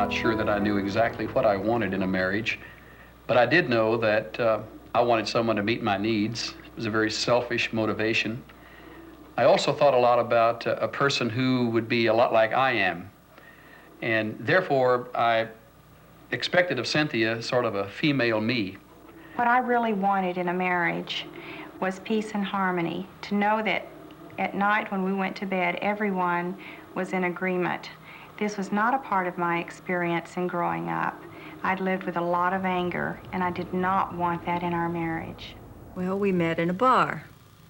not sure that I knew exactly what I wanted in a marriage, but I did know that I wanted someone to meet my needs. It was a very selfish motivation. I also thought a lot about a person who would be a lot like I am. And therefore, I expected of Cynthia sort of a female me. What I really wanted in a marriage was peace and harmony, to know that at night when we went to bed, everyone was in agreement. This was not a part of my experience in growing up. I'd lived with a lot of anger, and I did not want that in our marriage. Well, we met in a bar.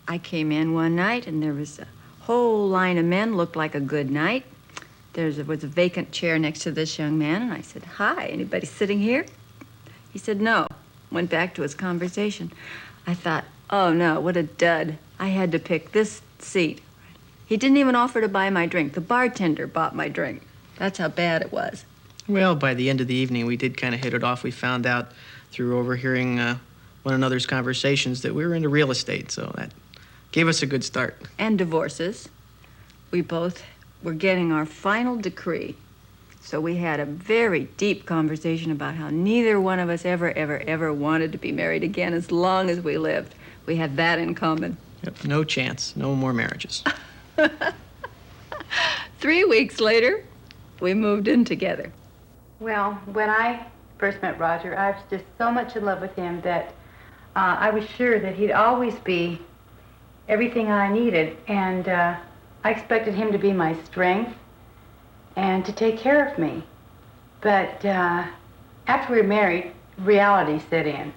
I came in one night, and there was a whole line of men, looked like a good night. There was a vacant chair next to this young man, and I said, "Hi, anybody sitting here?" He said, "No." Went back to his conversation. I thought, oh no, what a dud. I had to pick this seat. He didn't even offer to buy my drink. The bartender bought my drink. That's how bad it was. Well, by the end of the evening, we did kind of hit it off. We found out through overhearing one another's conversations that we were into real estate, so that gave us a good start. And divorces. We both were getting our final decree. So we had a very deep conversation about how neither one of us ever wanted to be married again as long as we lived. We had that in common. Yep, no chance. No more marriages. 3 weeks later, we moved in together. Well, when I first met Roger, I was just so much in love with him that I was sure that he'd always be everything I needed. And I expected him to be my strength and to take care of me. But after we were married, reality set in.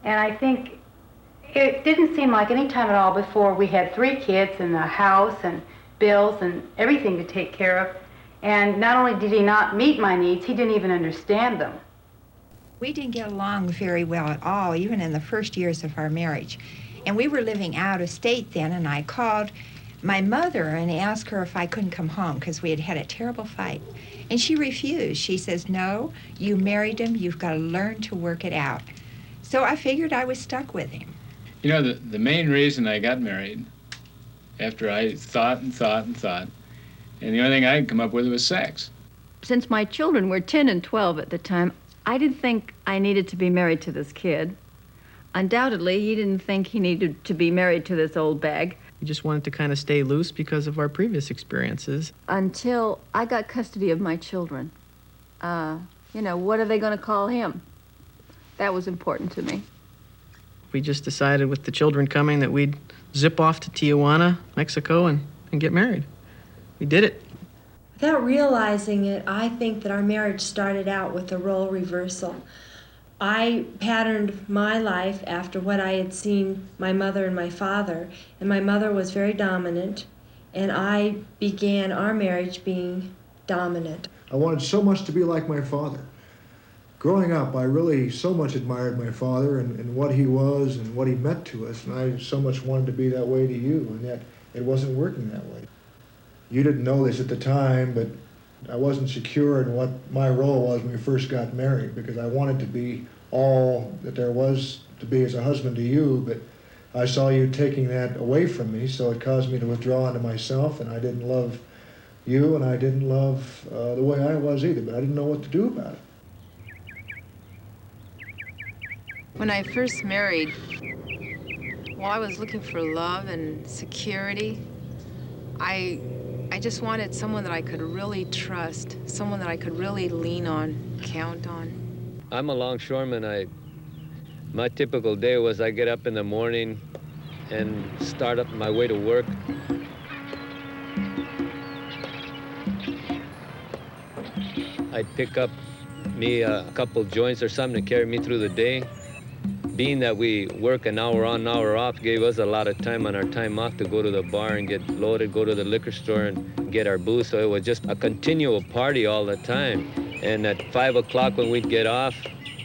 And I think it didn't seem like any time at all before we had 3 kids and a house and bills and everything to take care of. And not only did he not meet my needs, he didn't even understand them. We didn't get along very well at all, even in the first years of our marriage. And we were living out of state then, and I called my mother and asked her if I couldn't come home because we had had a terrible fight. And she refused. She says, "No, you married him. You've got to learn to work it out." So I figured I was stuck with him. You know, the main reason I got married, after I thought, and the only thing I could come up with was sex. Since my children were 10 and 12 at the time, I didn't think I needed to be married to this kid. Undoubtedly, he didn't think he needed to be married to this old bag. We just wanted to kind of stay loose because of our previous experiences. Until I got custody of my children. What are they going to call him? That was important to me. We just decided with the children coming that we'd zip off to Tijuana, Mexico, and get married. We did it. Without realizing it, I think that our marriage started out with a role reversal. I patterned my life after what I had seen my mother and my father, and my mother was very dominant, and I began our marriage being dominant. I wanted so much to be like my father. Growing up, I really so much admired my father and what he was and what he meant to us, and I so much wanted to be that way to you, and yet it wasn't working that way. You didn't know this at the time, but I wasn't secure in what my role was when we first got married, because I wanted to be all that there was to be as a husband to you, but I saw you taking that away from me, so it caused me to withdraw into myself, and I didn't love you, and I didn't love the way I was either, but I didn't know what to do about it. When I first married, I was looking for love and security. I just wanted someone that I could really trust, someone that I could really lean on, count on. I'm a longshoreman. My typical day was I get up in the morning and start up my way to work. I'd pick up me a couple joints or something to carry me through the day. Being that we work an hour on, hour off, gave us a lot of time on our time off to go to the bar and get loaded, go to the liquor store and get our booze. So it was just a continual party all the time. And at 5 o'clock when we'd get off,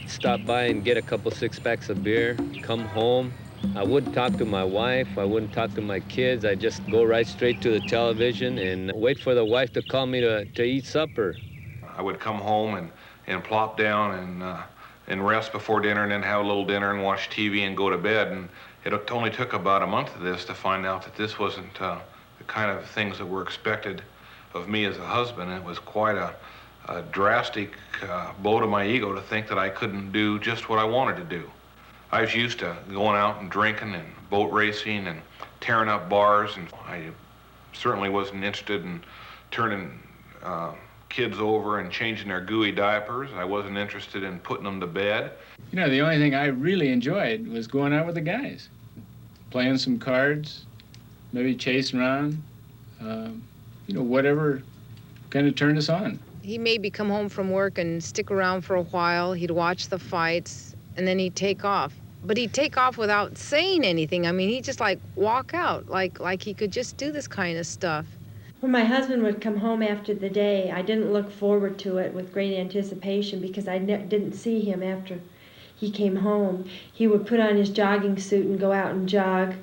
stop by and get a couple 6-packs of beer, come home. I wouldn't talk to my wife, I wouldn't talk to my kids. I'd just go right straight to the television and wait for the wife to call me to eat supper. I would come home and plop down and rest before dinner and then have a little dinner and watch TV and go to bed. And it only took about a month of this to find out that this wasn't the kind of things that were expected of me as a husband. It was quite a a drastic blow to my ego to think that I couldn't do just what I wanted to do. I was used to going out and drinking and boat racing and tearing up bars, and I certainly wasn't interested in turning kids over and changing their gooey diapers. I wasn't interested in putting them to bed. You know, the only thing I really enjoyed was going out with the guys, playing some cards, maybe chasing around, you know, whatever kind of turned us on. He maybe come home from work and stick around for a while. He'd watch the fights, and then he'd take off. But he'd take off without saying anything. I mean, he'd just like walk out, like he could just do this kind of stuff. When my husband would come home after the day, I didn't look forward to it with great anticipation because I didn't see him after he came home. He would put on his jogging suit and go out and jog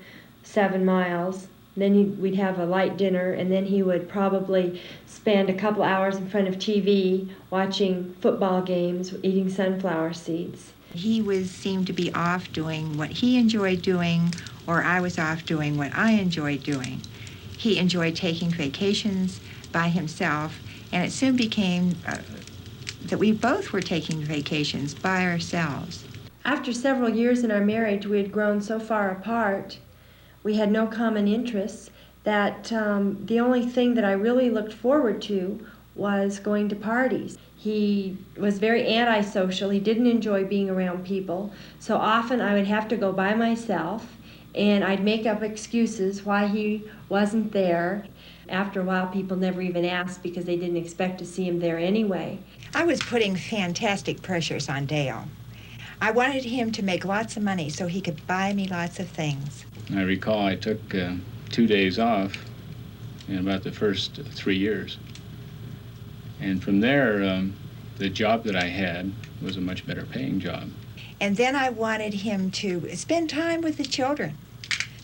7 miles. Then we'd have a light dinner, and then he would probably spend a couple hours in front of TV watching football games, eating sunflower seeds. He seemed to be off doing what he enjoyed doing, or I was off doing what I enjoyed doing. He enjoyed taking vacations by himself, and it soon became that we both were taking vacations by ourselves. After several years in our marriage, we had grown so far apart, we had no common interests, that the only thing that I really looked forward to was going to parties. He was very antisocial. He didn't enjoy being around people. So often I would have to go by myself, and I'd make up excuses why he wasn't there. After a while, people never even asked because they didn't expect to see him there anyway. I was putting fantastic pressures on Dale. I wanted him to make lots of money so he could buy me lots of things. I recall I took 2 days off in about the first 3 years. And from there, the job that I had was a much better paying job. And then I wanted him to spend time with the children.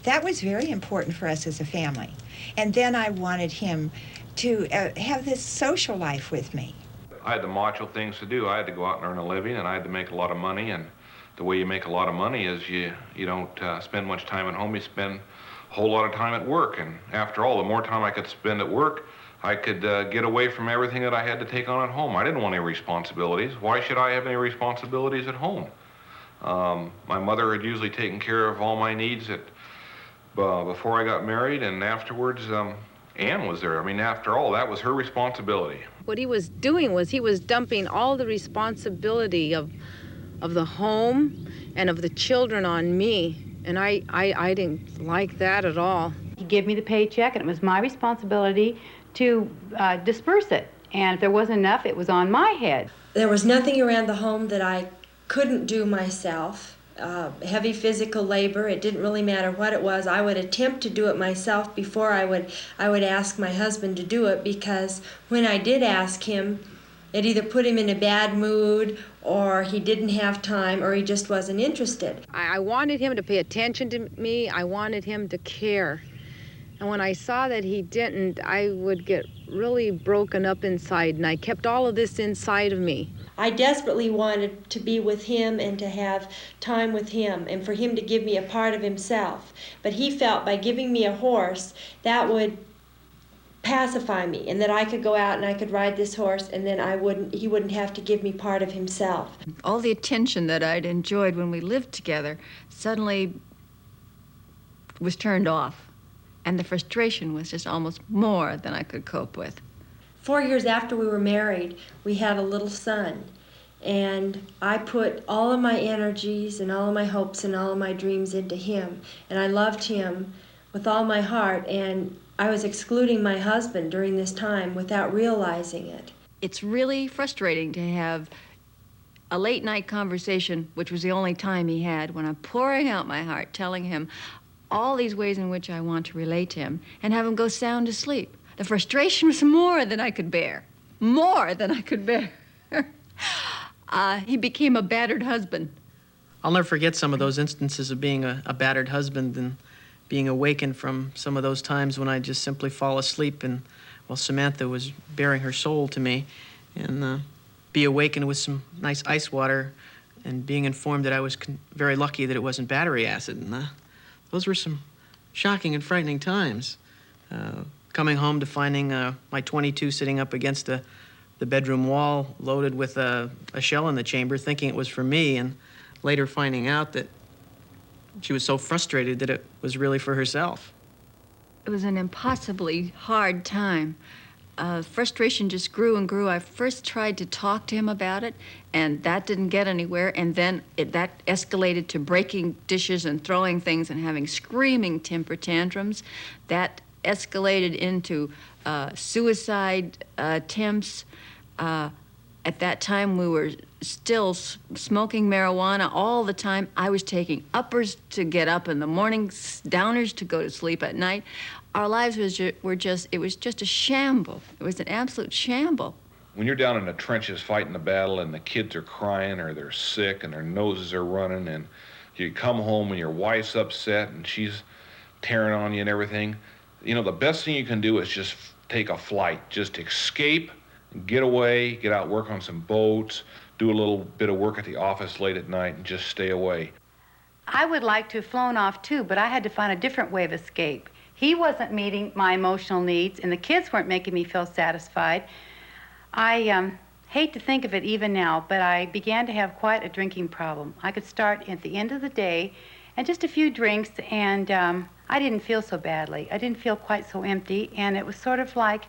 That was very important for us as a family. And then I wanted him to have this social life with me. I had the macho things to do. I had to go out and earn a living, and I had to make a lot of money. And the way you make a lot of money is you don't spend much time at home. You spend a whole lot of time at work. And after all, the more time I could spend at work, I could get away from everything that I had to take on at home. I didn't want any responsibilities. Why should I have any responsibilities at home? My mother had usually taken care of all my needs before I got married, and afterwards, Ann was there. I mean, after all, that was her responsibility. What he was doing was he was dumping all the responsibility of the home and of the children on me, and I didn't like that at all. He gave me the paycheck, and it was my responsibility to disperse it. And if there wasn't enough, it was on my head. There was nothing around the home that I couldn't do myself. Heavy physical labor, it didn't really matter what it was. I would attempt to do it myself before I would ask my husband to do it, because when I did ask him, it either put him in a bad mood, or he didn't have time, or he just wasn't interested. I wanted him to pay attention to me. I wanted him to care. And when I saw that he didn't, I would get really broken up inside, and I kept all of this inside of me. I desperately wanted to be with him and to have time with him and for him to give me a part of himself. But he felt by giving me a horse, that would pacify me, and that I could go out and I could ride this horse, and then he wouldn't have to give me part of himself. All the attention that I'd enjoyed when we lived together suddenly was turned off. And the frustration was just almost more than I could cope with. 4 years after we were married, we had a little son. And I put all of my energies and all of my hopes and all of my dreams into him. And I loved him with all my heart. And I was excluding my husband during this time without realizing it. It's really frustrating to have a late night conversation, which was the only time he had, when I'm pouring out my heart, telling him all these ways in which I want to relate to him, and have him go sound asleep. The frustration was more than I could bear. More than I could bear. He became a battered husband. I'll never forget some of those instances of being a battered husband and being awakened from some of those times when I just simply fall asleep and while Samantha was bearing her soul to me, and be awakened with some nice ice water and being informed that I was very lucky that it wasn't battery acid. And those were some shocking and frightening times. Coming home to finding my 22 sitting up against the bedroom wall loaded with a shell in the chamber, thinking it was for me, and later finding out that she was so frustrated that it was really for herself. It was an impossibly hard time. Frustration just grew and grew. I first tried to talk to him about it, and that didn't get anywhere. And then that escalated to breaking dishes and throwing things and having screaming temper tantrums. That escalated into suicide attempts. At that time, we were still smoking marijuana all the time. I was taking uppers to get up in the morning, downers to go to sleep at night. Our lives were just a shamble. It was an absolute shamble. When you're down in the trenches fighting the battle and the kids are crying or they're sick and their noses are running, and you come home and your wife's upset and she's tearing on you and everything, you know, the best thing you can do is just take a flight. Just escape, get away, get out, work on some boats, do a little bit of work at the office late at night, and just stay away. I would like to have flown off too, but I had to find a different way of escape. He wasn't meeting my emotional needs, and the kids weren't making me feel satisfied. I hate to think of it even now, but I began to have quite a drinking problem. I could start at the end of the day and just a few drinks, and I didn't feel so badly. I didn't feel quite so empty, and it was sort of like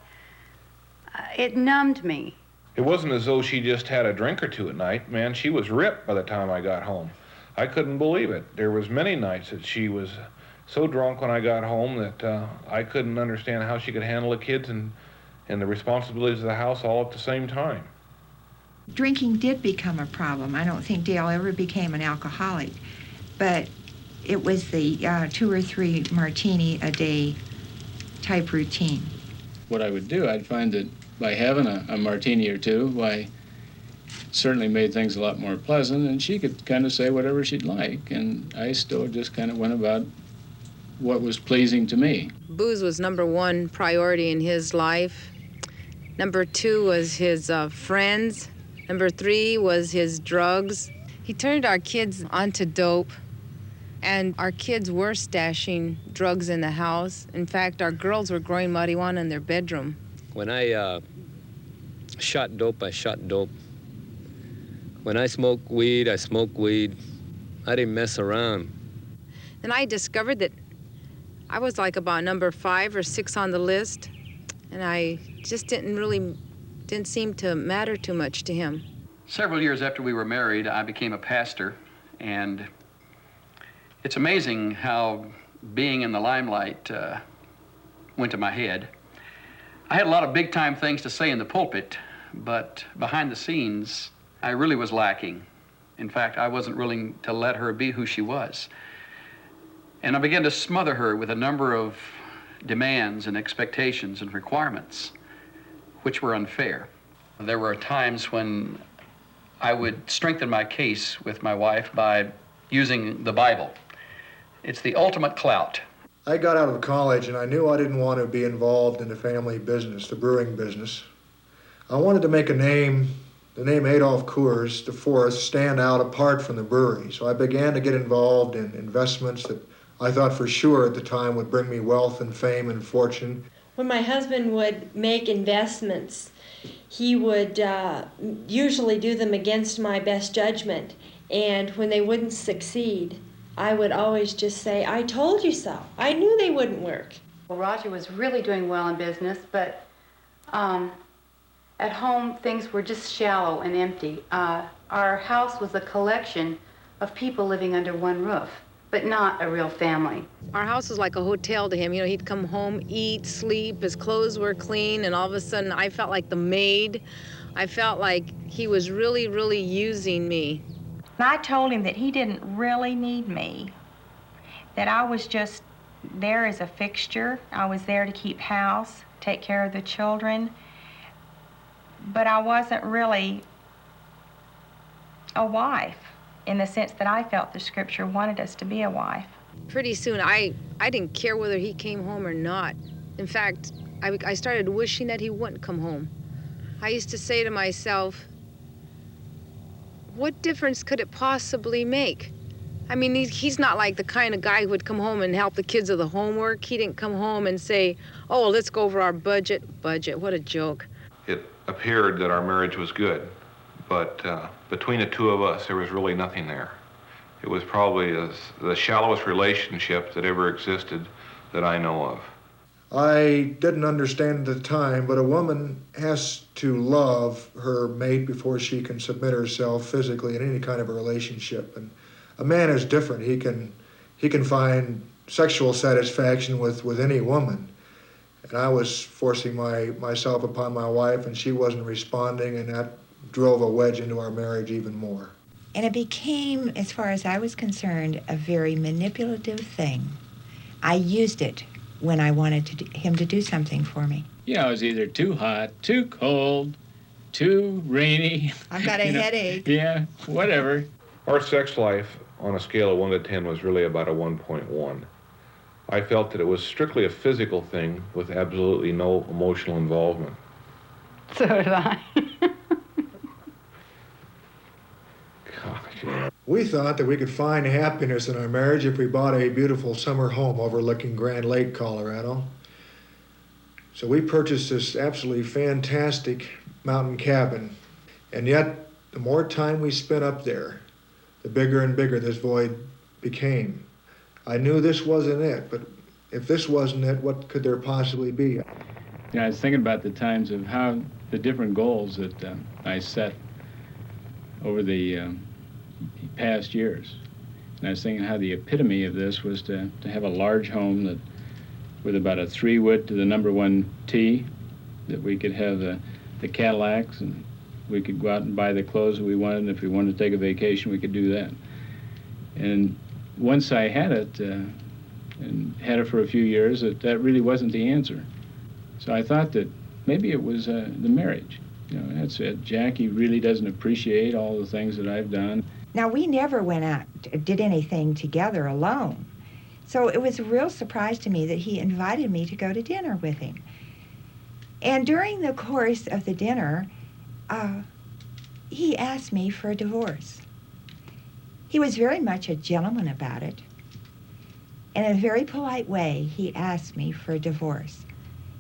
it numbed me. It wasn't as though she just had a drink or two at night. Man, she was ripped by the time I got home. I couldn't believe it. There was many nights that she was so drunk when I got home that I couldn't understand how she could handle the kids and the responsibilities of the house all at the same time. Drinking did become a problem. I don't think Dale ever became an alcoholic, but it was the 2 or 3 martini a day type routine. What I would do, I'd find that by having a martini or two, why, certainly made things a lot more pleasant, and she could kind of say whatever she'd like, and I still just kind of went about what was pleasing to me. Booze was number 1 priority in his life. Number 2 was his friends. Number 3 was his drugs. He turned our kids onto dope, and our kids were stashing drugs in the house. In fact, our girls were growing marijuana in their bedroom. When I shot dope, I shot dope. When I smoked weed, I smoked weed. I didn't mess around. And I discovered that I was like about number 5 or 6 on the list, and I just didn't seem to matter too much to him. Several years after we were married, I became a pastor, and it's amazing how being in the limelight went to my head. I had a lot of big-time things to say in the pulpit, but behind the scenes, I really was lacking. In fact, I wasn't willing to let her be who she was. And I began to smother her with a number of demands and expectations and requirements, which were unfair. There were times when I would strengthen my case with my wife by using the Bible. It's the ultimate clout. I got out of college and I knew I didn't want to be involved in the family business, the brewing business. I wanted to make a name, the name Adolph Coors, the Forest, stand out apart from the brewery. So I began to get involved in investments that I thought for sure at the time would bring me wealth and fame and fortune. When my husband would make investments, he would usually do them against my best judgment. And when they wouldn't succeed, I would always just say, I told you so. I knew they wouldn't work. Well, Roger was really doing well in business, but at home things were just shallow and empty. Our house was a collection of people living under one roof, but not a real family. Our house was like a hotel to him. You know, he'd come home, eat, sleep, his clothes were clean, and all of a sudden I felt like the maid. I felt like he was really, really using me. And I told him that he didn't really need me, that I was just there as a fixture. I was there to keep house, take care of the children, but I wasn't really a wife in the sense that I felt the scripture wanted us to be a wife. Pretty soon, I didn't care whether he came home or not. In fact, I started wishing that he wouldn't come home. I used to say to myself, what difference could it possibly make? I mean, he's not like the kind of guy who would come home and help the kids with the homework. He didn't come home and say, oh, let's go over our budget. Budget, what a joke. It appeared that our marriage was good. But between the two of us, there was really nothing there. It was probably the shallowest relationship that ever existed that I know of. I didn't understand at the time, but a woman has to love her mate before she can submit herself physically in any kind of a relationship. And a man is different. He can find sexual satisfaction with any woman. And I was forcing myself upon my wife, and she wasn't responding, and that drove a wedge into our marriage even more. And it became, as far as I was concerned, a very manipulative thing. I used it when I wanted him to do something for me. Yeah, it was either too hot, too cold, too rainy. I've got a headache. Yeah, whatever. Our sex life on a scale of 1 to 10 was really about a 1.1. I felt that it was strictly a physical thing with absolutely no emotional involvement. So did I. We thought that we could find happiness in our marriage if we bought a beautiful summer home overlooking Grand Lake, Colorado. So we purchased this absolutely fantastic mountain cabin. And yet, the more time we spent up there, the bigger and bigger this void became. I knew this wasn't it, but if this wasn't it, what could there possibly be? I was thinking about the times of how the different goals that I set over the past years. And I was thinking how the epitome of this was to have a large home that, with about a 3-wood to the number 1 T, that we could have the Cadillacs, and we could go out and buy the clothes that we wanted, and if we wanted to take a vacation, we could do that. And once I had it, and had it for a few years, that really wasn't the answer. So I thought that maybe it was the marriage. That's it. Jackie really doesn't appreciate all the things that I've done. Now, we never went out, did anything together alone. So it was a real surprise to me that he invited me to go to dinner with him. And during the course of the dinner, he asked me for a divorce. He was very much a gentleman about it. In a very polite way, he asked me for a divorce.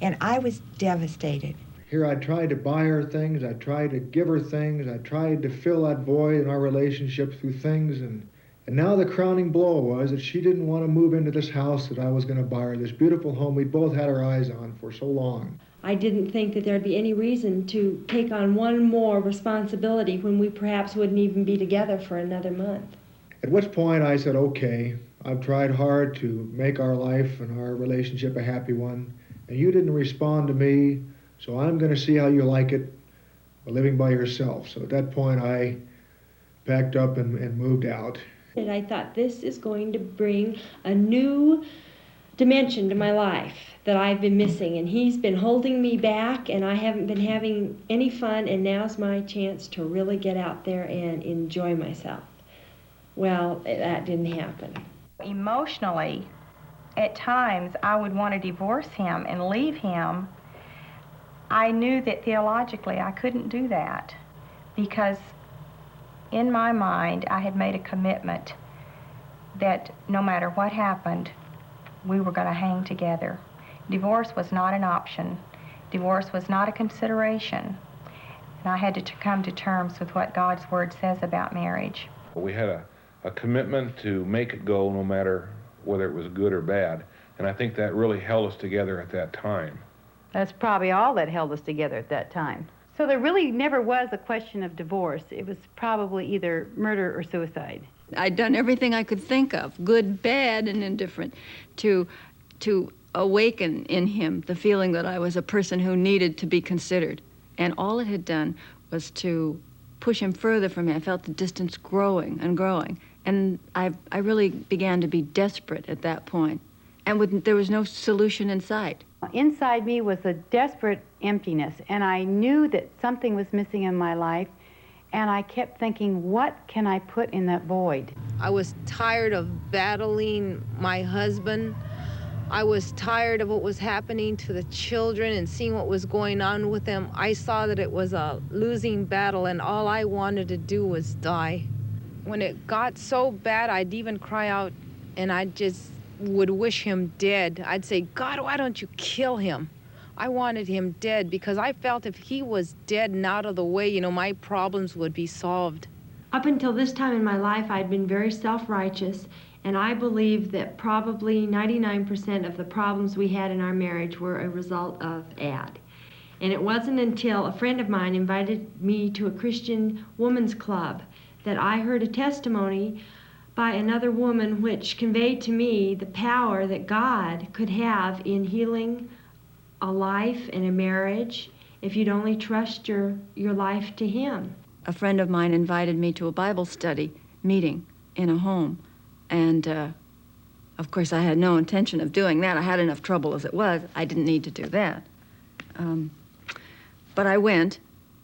And I was devastated. Here I tried to buy her things, I tried to give her things, I tried to fill that void in our relationship through things, and now the crowning blow was that she didn't want to move into this house that I was going to buy her, this beautiful home we'd both had our eyes on for so long. I didn't think that there'd be any reason to take on one more responsibility when we perhaps wouldn't even be together for another month. At which point I said, okay, I've tried hard to make our life and our relationship a happy one, and you didn't respond to me, so I'm going to see how you like it living by yourself. So at that point, I packed up and moved out. And I thought, this is going to bring a new dimension to my life that I've been missing. And he's been holding me back, and I haven't been having any fun, and now's my chance to really get out there and enjoy myself. Well, that didn't happen. Emotionally, at times, I would want to divorce him and leave him. I knew that theologically I couldn't do that because in my mind I had made a commitment that no matter what happened, we were going to hang together. Divorce was not an option. Divorce was not a consideration. And I had to come to terms with what God's Word says about marriage. We had a commitment to make it go no matter whether it was good or bad. And I think that really held us together at that time. That's probably all that held us together at that time. So there really never was a question of divorce. It was probably either murder or suicide. I'd done everything I could think of, good, bad, and indifferent, to awaken in him the feeling that I was a person who needed to be considered. And all it had done was to push him further from me. I felt the distance growing and growing. And I really began to be desperate at that point. And there was no solution in sight. Inside me was a desperate emptiness, and I knew that something was missing in my life, and I kept thinking, what can I put in that void? I was tired of battling my husband. I was tired of what was happening to the children and seeing what was going on with them. I saw that it was a losing battle, and all I wanted to do was die. When it got so bad, I'd even cry out, and I just would wish him dead. I'd say, God, why don't you kill him? I wanted him dead because I felt if he was dead and out of the way, you know, my problems would be solved. Up until this time in my life, I'd been very self-righteous, and I believe that probably 99% of the problems we had in our marriage were a result of Ad. And it wasn't until a friend of mine invited me to a Christian women's club that I heard a testimony by another woman which conveyed to me the power that God could have in healing a life and a marriage if you'd only trust your life to Him. A friend of mine invited me to a Bible study meeting in a home, and of course I had no intention of doing that. I had enough trouble as it was. I didn't need to do that. But I went,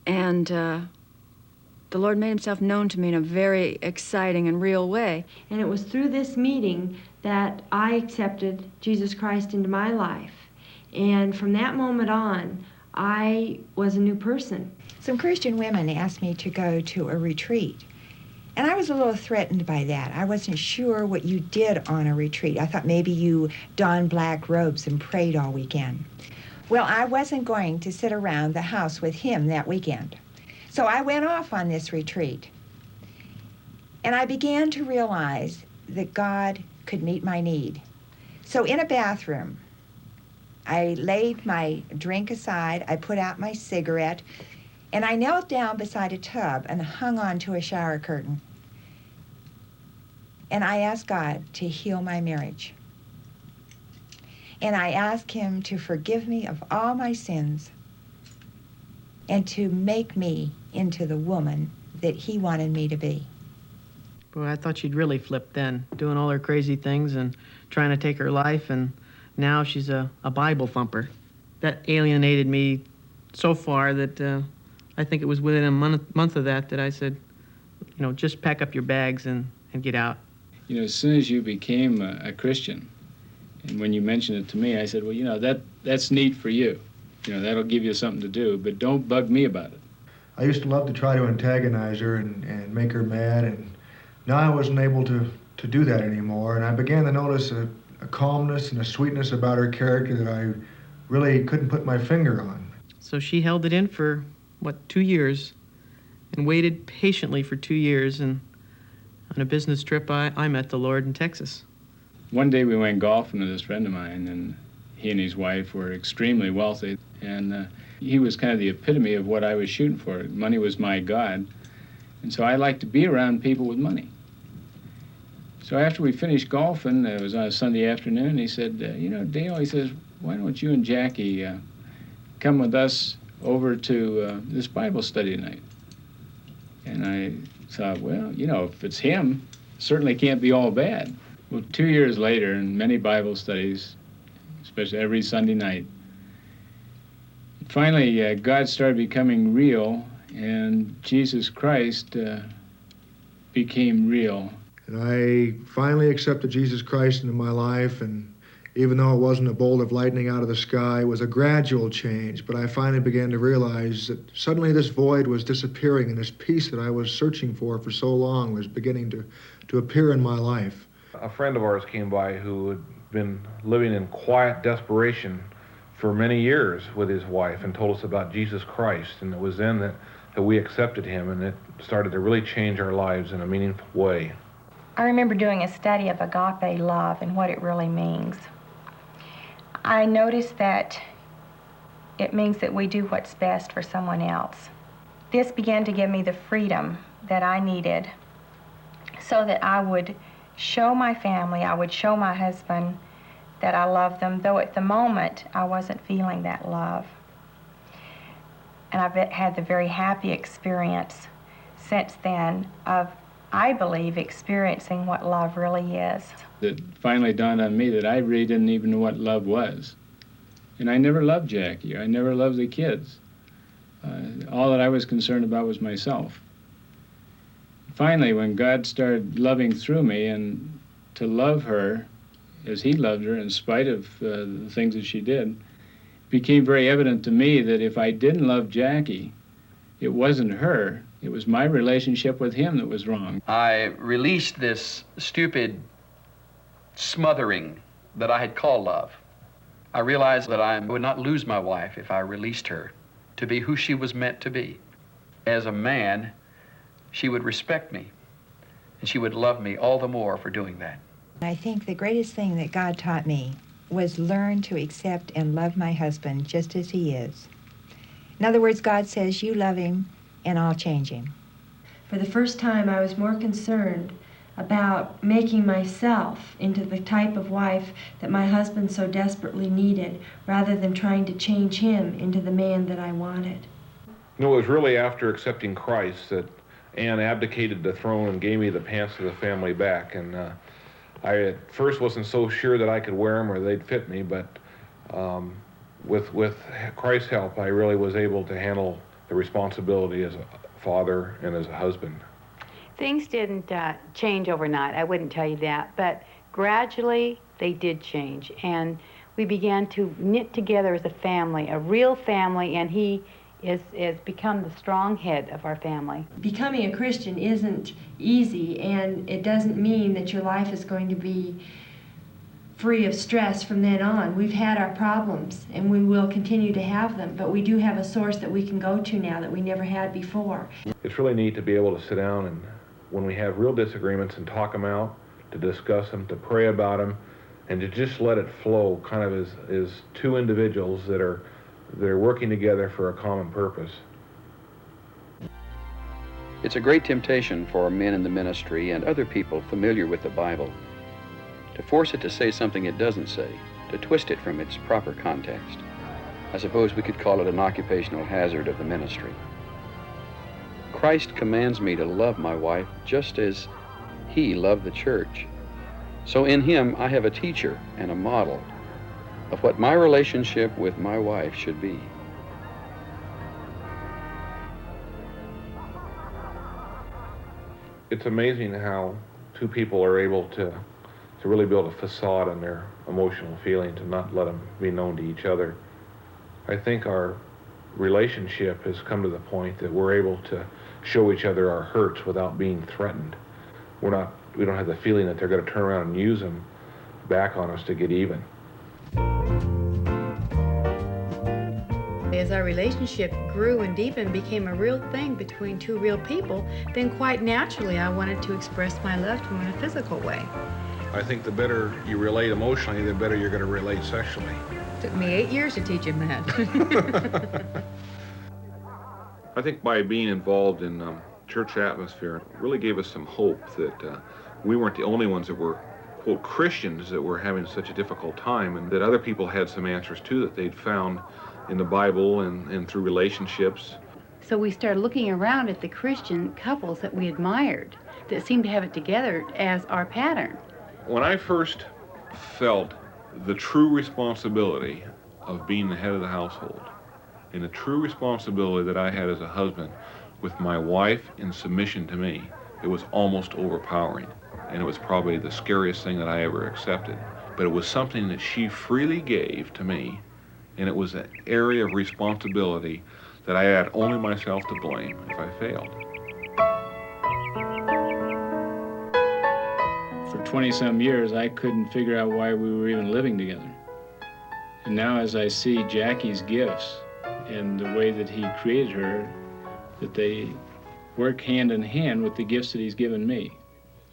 and the Lord made Himself known to me in a very exciting and real way. And it was through this meeting that I accepted Jesus Christ into my life. And from that moment on, I was a new person. Some Christian women asked me to go to a retreat. And I was a little threatened by that. I wasn't sure what you did on a retreat. I thought maybe you donned black robes and prayed all weekend. Well, I wasn't going to sit around the house with him that weekend. So I went off on this retreat. And I began to realize that God could meet my need. So in a bathroom, I laid my drink aside, I put out my cigarette, and I knelt down beside a tub and hung on to a shower curtain. And I asked God to heal my marriage. And I asked Him to forgive me of all my sins and to make me into the woman that He wanted me to be. Boy, I thought she'd really flipped then, doing all her crazy things and trying to take her life, and now she's a Bible thumper. That alienated me so far that I think it was within a month of that I said, you know, just pack up your bags and get out. You know, as soon as you became a Christian, and when you mentioned it to me, I said, well, you know, that's neat for you. You know, that'll give you something to do, but don't bug me about it. I used to love to try to antagonize her and make her mad, and now I wasn't able to do that anymore, and I began to notice a calmness and a sweetness about her character that I really couldn't put my finger on. So she held it in for, 2 years, and waited patiently for 2 years, and on a business trip, I met the Lord in Texas. One day we went golfing with this friend of mine, and he and his wife were extremely wealthy, and he was kind of the epitome of what I was shooting for. Money was my God, and so I liked to be around people with money. So after we finished golfing, it was on a Sunday afternoon, he said, you know, Dale, he says, why don't you and Jackie come with us over to this Bible study tonight? And I thought, well, you know, if it's him, it certainly can't be all bad. Well, 2 years later, in many Bible studies, especially every Sunday night, finally God started becoming real, and Jesus Christ became real. And I finally accepted Jesus Christ into my life, and even though it wasn't a bolt of lightning out of the sky, it was a gradual change, but I finally began to realize that suddenly this void was disappearing, and this peace that I was searching for so long was beginning to appear in my life. A friend of ours came by who had been living in quiet desperation for many years with his wife and told us about Jesus Christ, and it was then that we accepted him, and it started to really change our lives in a meaningful way. I remember doing a study of agape love and what it really means. I noticed that it means that we do what's best for someone else. This began to give me the freedom that I needed so that I would show my family, I would show my husband that I love them, though at the moment I wasn't feeling that love. And I've had the very happy experience since then of, I believe, experiencing what love really is. It finally dawned on me that I really didn't even know what love was. And I never loved Jackie. I never loved the kids. All that I was concerned about was myself. Finally, when God started loving through me, and to love her as He loved her in spite of the things that she did, it became very evident to me that if I didn't love Jackie, it wasn't her. It was my relationship with Him that was wrong. I released this stupid smothering that I had called love. I realized that I would not lose my wife if I released her to be who she was meant to be. As a man, she would respect me, and she would love me all the more for doing that. I think the greatest thing that God taught me was learn to accept and love my husband just as he is. In other words, God says, you love him and I'll change him. For the first time, I was more concerned about making myself into the type of wife that my husband so desperately needed, rather than trying to change him into the man that I wanted. You know, it was really after accepting Christ that Ann abdicated the throne and gave me the pants of the family back. And I at first wasn't so sure that I could wear them or they'd fit me, but with Christ's help, I really was able to handle the responsibility as a father and as a husband. Things didn't change overnight, I wouldn't tell you that, but gradually they did change, and we began to knit together as a family, a real family, and he is become the strong head of our family. Becoming a Christian isn't easy, and it doesn't mean that your life is going to be free of stress from then on. We've had our problems, and we will continue to have them, but we do have a source that we can go to now that we never had before. It's really neat to be able to sit down and, when we have real disagreements, and talk them out, to discuss them, to pray about them, and to just let it flow, kind of as two individuals that are working together for a common purpose. It's a great temptation for men in the ministry and other people familiar with the Bible to force it to say something it doesn't say, to twist it from its proper context. I suppose we could call it an occupational hazard of the ministry. Christ commands me to love my wife just as he loved the church. So in him, I have a teacher and a model of what my relationship with my wife should be. It's amazing how two people are able to really build a facade on their emotional feelings and not let them be known to each other. I think our relationship has come to the point that we're able to show each other our hurts without being threatened. We don't have the feeling that they're going to turn around and use them back on us to get even. As our relationship grew and deepened, became a real thing between two real people, then quite naturally I wanted to express my love to him in a physical way. I think the better you relate emotionally, the better you're going to relate sexually. It took me 8 years to teach him that. I think by being involved in church atmosphere, it really gave us some hope that we weren't the only ones that were, quote, Christians that were having such a difficult time, and that other people had some answers too that they'd found in the Bible and through relationships. So we started looking around at the Christian couples that we admired, that seemed to have it together as our pattern. When I first felt the true responsibility of being the head of the household, and the true responsibility that I had as a husband with my wife in submission to me, it was almost overpowering. And it was probably the scariest thing that I ever accepted. But it was something that she freely gave to me, and it was an area of responsibility that I had only myself to blame if I failed. For 20-some years, I couldn't figure out why we were even living together. And now as I see Jackie's gifts and the way that he created her, that they work hand in hand with the gifts that he's given me.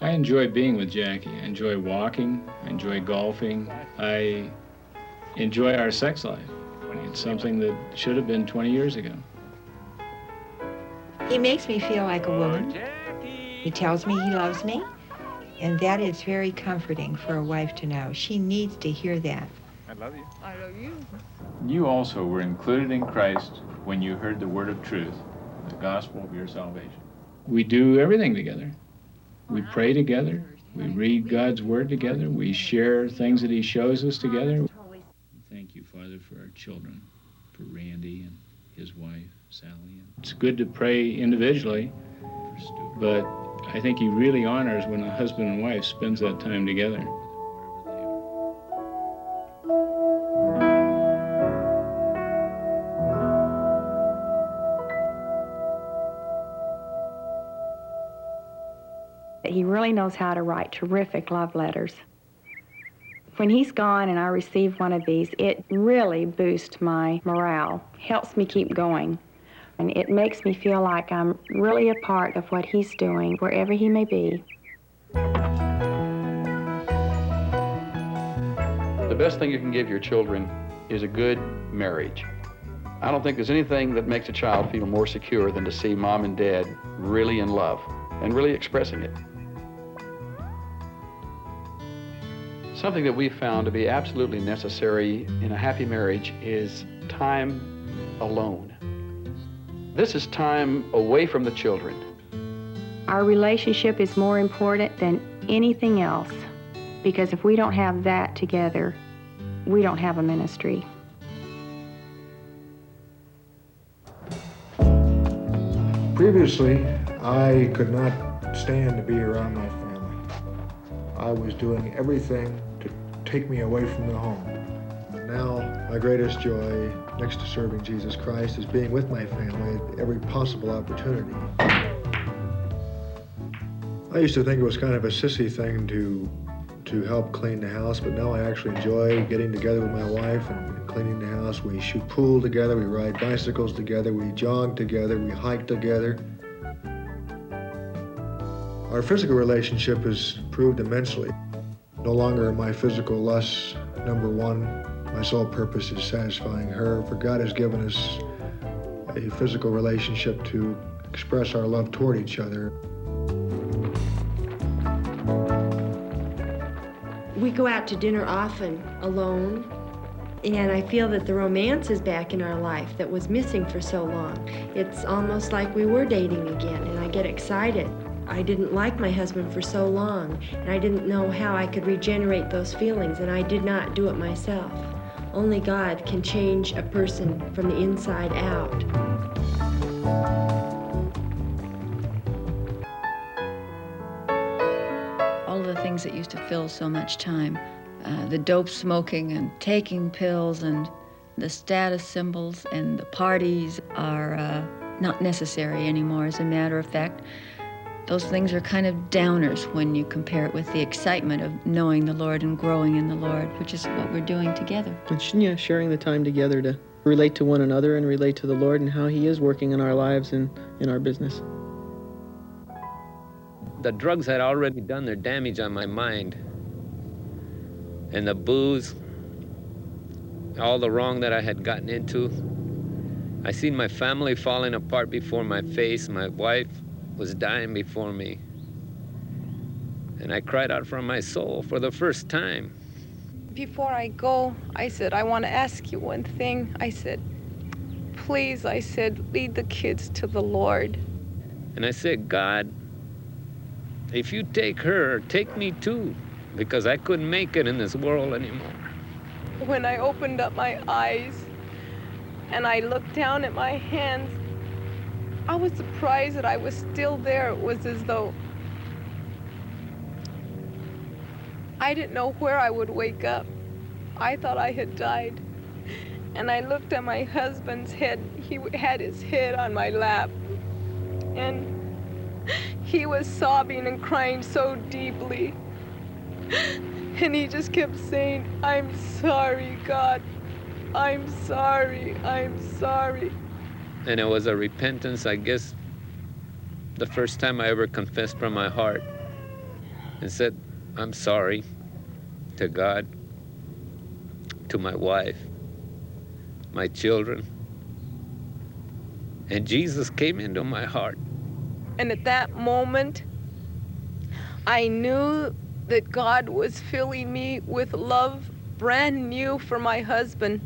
I enjoy being with Jackie. I enjoy walking. I enjoy golfing. I enjoy our sex life. It's something that should have been 20 years ago. He makes me feel like a woman. He tells me he loves me, and that is very comforting for a wife to know. She needs to hear that. I love you. I love you. You also were included in Christ when you heard the word of truth, the gospel of your salvation. We do everything together. We pray together. We read God's word together. We share things that he shows us together. Thank you, Father, for our children, for Randy and his wife, Sally. It's good to pray individually, but I think he really honors when a husband and wife spends that time together. He really knows how to write terrific love letters. When he's gone and I receive one of these, it really boosts my morale, helps me keep going. And it makes me feel like I'm really a part of what he's doing, wherever he may be. The best thing you can give your children is a good marriage. I don't think there's anything that makes a child feel more secure than to see mom and dad really in love and really expressing it. Something that we've found to be absolutely necessary in a happy marriage is time alone. This is time away from the children. Our relationship is more important than anything else, because if we don't have that together, we don't have a ministry. Previously, I could not stand to be around my family. I was doing everything to take me away from the home. Now, my greatest joy, next to serving Jesus Christ, is being with my family at every possible opportunity. I used to think it was kind of a sissy thing to help clean the house, but now I actually enjoy getting together with my wife and cleaning the house. We shoot pool together, we ride bicycles together, we jog together, we hike together. Our physical relationship has improved immensely. No longer are my physical lusts number one. My sole purpose is satisfying her, for God has given us a physical relationship to express our love toward each other. We go out to dinner often alone, and I feel that the romance is back in our life that was missing for so long. It's almost like we were dating again, and I get excited. I didn't like my husband for so long, and I didn't know how I could regenerate those feelings, and I did not do it myself. Only God can change a person from the inside out. All of the things that used to fill so much time, the dope smoking and taking pills and the status symbols and the parties are not necessary anymore. As a matter of fact, those things are kind of downers when you compare it with the excitement of knowing the Lord and growing in the Lord, which is what we're doing together. And sharing the time together to relate to one another and relate to the Lord and how He is working in our lives and in our business. The drugs had already done their damage on my mind. And the booze, all the wrong that I had gotten into. I seen my family falling apart before my face. My wife was dying before me. And I cried out from my soul for the first time. Before I go, I said, I want to ask you one thing. I said, please, I said, lead the kids to the Lord. And I said, God, if you take her, take me too, because I couldn't make it in this world anymore. When I opened up my eyes and I looked down at my hands, I was surprised that I was still there. It was as though I didn't know where I would wake up. I thought I had died. And I looked at my husband's head. He had his head on my lap. And he was sobbing and crying so deeply. And he just kept saying, I'm sorry, God. I'm sorry, I'm sorry. And it was a repentance, I guess, the first time I ever confessed from my heart and said, I'm sorry to God, to my wife, my children. And Jesus came into my heart. And at that moment, I knew that God was filling me with love brand new for my husband.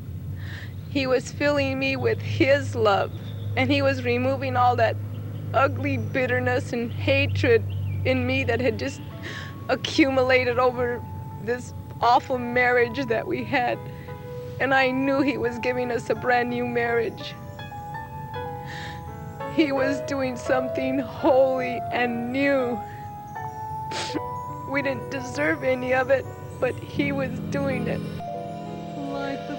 He was filling me with His love, and He was removing all that ugly bitterness and hatred in me that had just accumulated over this awful marriage that we had. And I knew He was giving us a brand new marriage. He was doing something holy and new. We didn't deserve any of it, but He was doing it. Like the